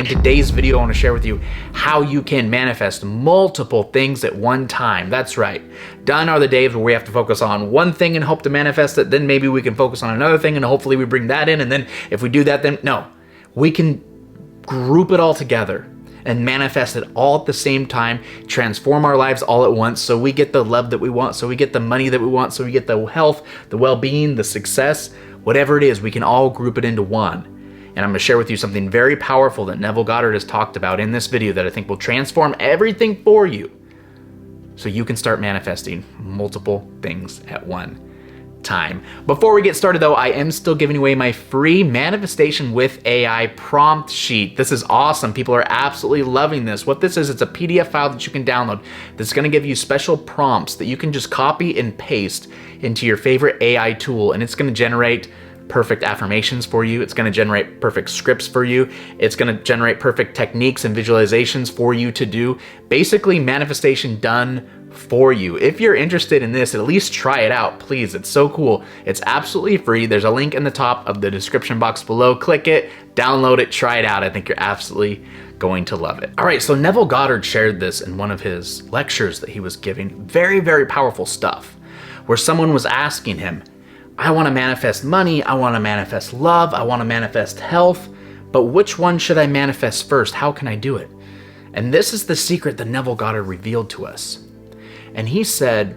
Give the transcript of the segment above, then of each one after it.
In today's video, I want to share with you how you can manifest multiple things at one time. That's right. Done are the days where we have to focus on one thing and hope to manifest it. Then maybe we can focus on another thing and hopefully we bring that in. And then if we do that, then no, we can group it all together and manifest it all at the same time, transform our lives all at once so we get the love that we want, so we get the money that we want, so we get the health, the well-being, the success, whatever it is, we can all group it into one. And I'm going to share with you something very powerful that Neville Goddard has talked about in this video that I think will transform everything for you so you can start manifesting multiple things at one time. Before we get started though, I am still giving away my free Manifestation with AI prompt sheet. This is awesome. People are absolutely loving this. What this is, it's a PDF file that you can download that's going to give you special prompts that you can just copy and paste into your favorite AI tool, and it's going to generate perfect affirmations for you. It's going to generate perfect scripts for you. It's going to generate perfect techniques and visualizations for you to do. Basically, manifestation done for you. If you're interested in this, at least try it out, please. It's so cool. It's absolutely free. There's a link in the top of the description box below. Click it, download it, try it out. I think you're absolutely going to love it. All right, so Neville Goddard shared this in one of his lectures that he was giving. Very, very powerful stuff, where someone was asking him, I want to manifest money, I want to manifest love, I want to manifest health, but which one should I manifest first? How can I do it? And this is the secret that Neville Goddard revealed to us. And he said,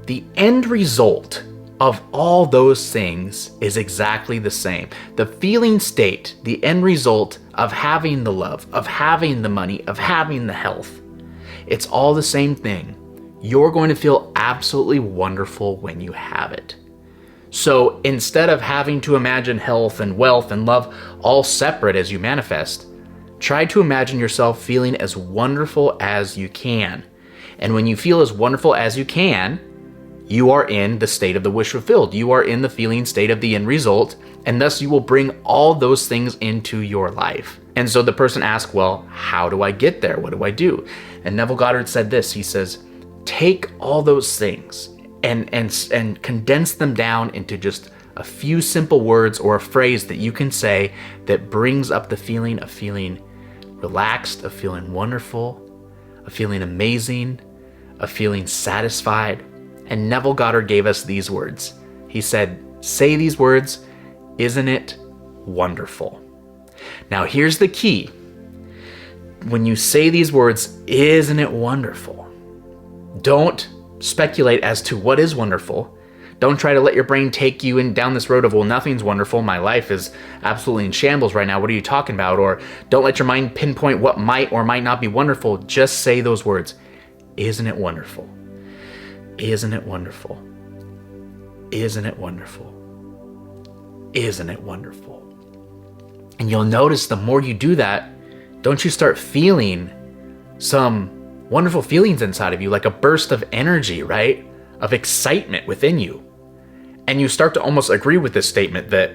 the end result of all those things is exactly the same. The feeling state, the end result of having the love, of having the money, of having the health, it's all the same thing. You're going to feel absolutely wonderful when you have it. So instead of having to imagine health and wealth and love all separate as you manifest, try to imagine yourself feeling as wonderful as you can. And when you feel as wonderful as you can, you are in the state of the wish fulfilled. You are in the feeling state of the end result, and thus you will bring all those things into your life. And so the person asked, well, how do I get there? What do I do? And Neville Goddard said this. He says, take all those things and condense them down into just a few simple words or a phrase that you can say that brings up the feeling of feeling relaxed, of feeling wonderful, of feeling amazing, of feeling satisfied. And Neville Goddard gave us these words. He said, say these words, isn't it wonderful? Now here's the key. When you say these words, isn't it wonderful? Don't speculate as to what is wonderful. Don't try to let your brain take you down this road of, well, nothing's wonderful. My life is absolutely in shambles right now. What are you talking about? Or don't let your mind pinpoint what might or might not be wonderful. Just say those words. Isn't it wonderful? Isn't it wonderful? Isn't it wonderful? Isn't it wonderful? And you'll notice the more you do that, don't you start feeling some wonderful feelings inside of you, like a burst of energy, right? Of excitement within you. And you start to almost agree with this statement that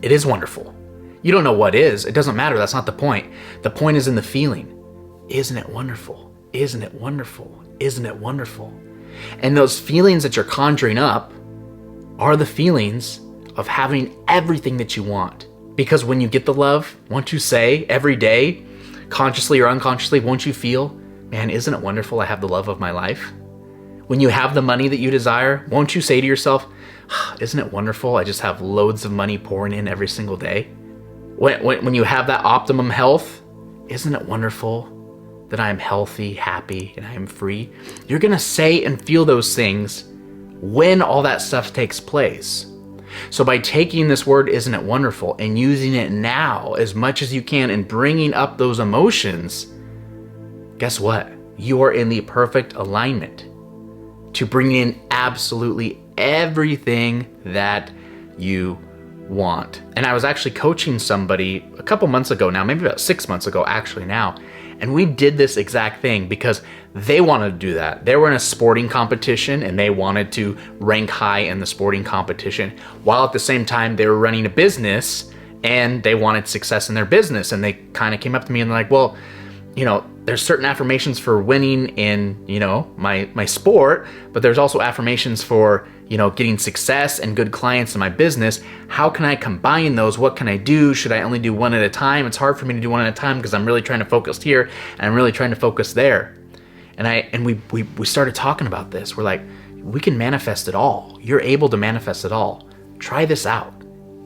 it is wonderful. You don't know what is. It doesn't matter. That's not the point. The point is in the feeling. Isn't it wonderful? Isn't it wonderful? Isn't it wonderful? And those feelings that you're conjuring up are the feelings of having everything that you want. Because when you get the love, won't you say every day, consciously or unconsciously, won't you feel, man, isn't it wonderful I have the love of my life? When you have the money that you desire, won't you say to yourself, isn't it wonderful I just have loads of money pouring in every single day? When you have that optimum health, isn't it wonderful that I am healthy, happy, and I am free? You're going to say and feel those things when all that stuff takes place. So by taking this word, isn't it wonderful, and using it now as much as you can and bringing up those emotions, guess what? You are in the perfect alignment to bring in absolutely everything that you want. And I was actually coaching somebody a couple months ago now, maybe about 6 months ago actually now, and we did this exact thing because they wanted to do that. They were in a sporting competition and they wanted to rank high in the sporting competition, while at the same time they were running a business and they wanted success in their business. And they kind of came up to me and they're like, well, there's certain affirmations for winning in, my sport, but there's also affirmations for, getting success and good clients in my business. How can I combine those? What can I do? Should I only do one at a time? It's hard for me to do one at a time because I'm really trying to focus here and I'm really trying to focus there. And we started talking about this. We're like, we can manifest it all. You're able to manifest it all. Try this out.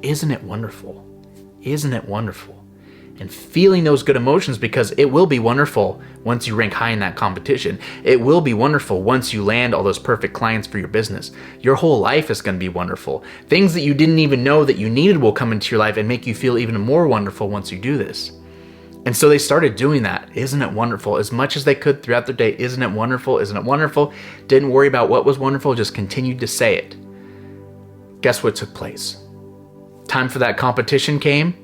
Isn't it wonderful? Isn't it wonderful? And feeling those good emotions, because it will be wonderful once you rank high in that competition. It will be wonderful once you land all those perfect clients for your business. Your whole life is going to be wonderful. Things that you didn't even know that you needed will come into your life and make you feel even more wonderful once you do this. And so they started doing that. Isn't it wonderful? As much as they could throughout their day. Isn't it wonderful? Isn't it wonderful? Didn't worry about what was wonderful, just continued to say it. Guess what took place? Time for that competition came.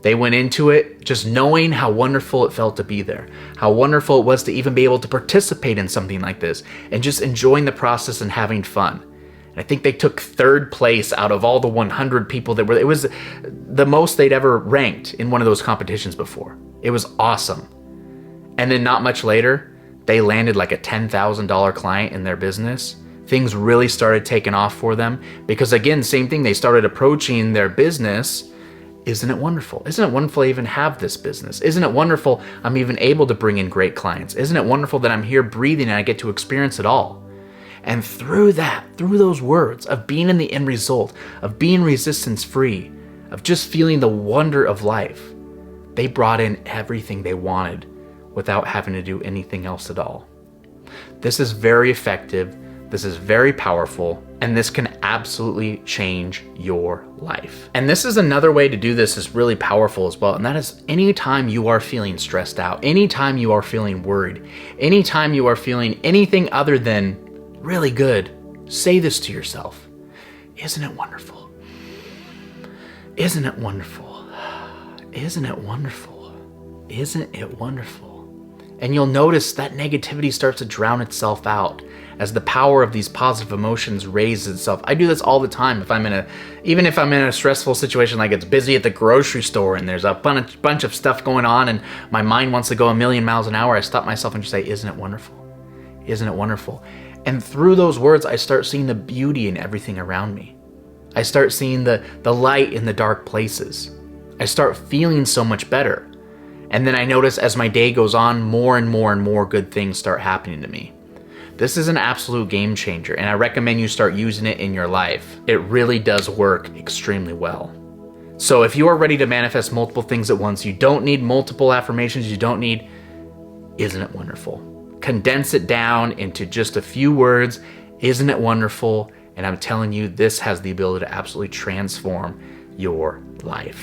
They went into it just knowing how wonderful it felt to be there, how wonderful it was to even be able to participate in something like this and just enjoying the process and having fun. And I think they took 3rd place out of all the 100 people that were, it was the most they'd ever ranked in one of those competitions before. It was awesome. And then not much later, they landed like a $10,000 client in their business. Things really started taking off for them because, again, same thing, they started approaching their business. Isn't it wonderful? Isn't it wonderful I even have this business? Isn't it wonderful I'm even able to bring in great clients? Isn't it wonderful that I'm here breathing and I get to experience it all? And through those words of being in the end result, of being resistance free, of just feeling the wonder of life, they brought in everything they wanted without having to do anything else at all. This is very effective. This is very powerful, and this can absolutely change your life. And this is another way to do this is really powerful as well, and that is anytime you are feeling stressed out, anytime you are feeling worried, anytime you are feeling anything other than really good, say this to yourself. Isn't it wonderful? Isn't it wonderful? Isn't it wonderful? Isn't it wonderful? And you'll notice that negativity starts to drown itself out as the power of these positive emotions raises itself. I do this all the time. Even if I'm in a stressful situation, like it's busy at the grocery store and there's a bunch of stuff going on and my mind wants to go a million miles an hour, I stop myself and just say, isn't it wonderful? Isn't it wonderful? And through those words, I start seeing the beauty in everything around me. I start seeing the light in the dark places. I start feeling so much better. And then I notice as my day goes on, more and more and more good things start happening to me. This is an absolute game changer, and I recommend you start using it in your life. It really does work extremely well. So if you are ready to manifest multiple things at once, you don't need multiple affirmations, you don't need, isn't it wonderful? Condense it down into just a few words, isn't it wonderful? And I'm telling you, this has the ability to absolutely transform your life.